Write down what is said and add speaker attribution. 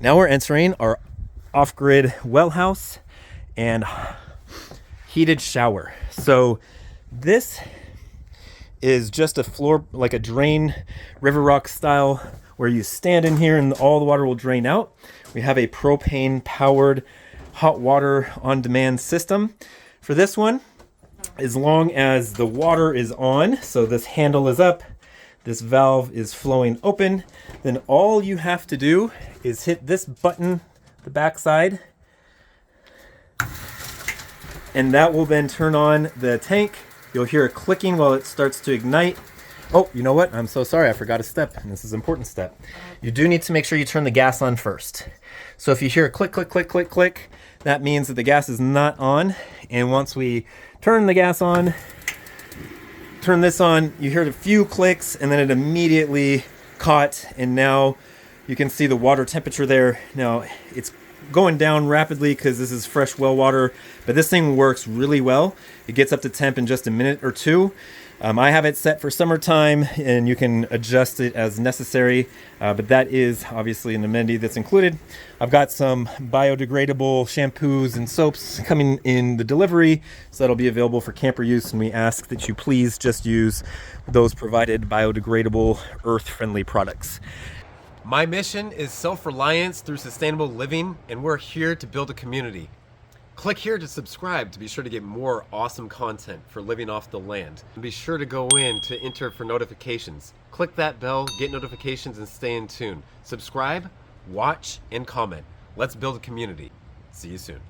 Speaker 1: Now we're entering our off-grid well house and heated shower. So this is just a floor, like a drain, river rock style, where you stand in here and all the water will drain out. We have a propane powered hot water on demand system for this one. As long as the water is on, so this handle is up, this valve is flowing open, then all you have to do is hit this button, the back side, and that will then turn on the tank. You'll hear it clicking while it starts to ignite. Oh, you know what? I'm so sorry. I forgot a step, and this is an important step. You do need to make sure you turn the gas on first. So if you hear a click, click, click, click, click, that means that the gas is not on. And once we turn the gas on, turn this on, you heard a few clicks, and then it immediately caught, and now you can see the water temperature there. Now, it's going down rapidly because this is fresh well water, but this thing works really well. It gets up to temp in just a minute or two. I have it set for summertime, and you can adjust it as necessary, but that is obviously an amenity that's included. I've got some biodegradable shampoos and soaps coming in the delivery, so that'll be available for camper use, and we ask that you please just use those provided biodegradable, earth-friendly products. My mission is self-reliance through sustainable living, and we're here to build a community. Click here to subscribe to be sure to get more awesome content for living off the land. And be sure to go in to enter for notifications. Click that bell, get notifications, and stay in tune. Subscribe, watch, and comment. Let's build a community. See you soon.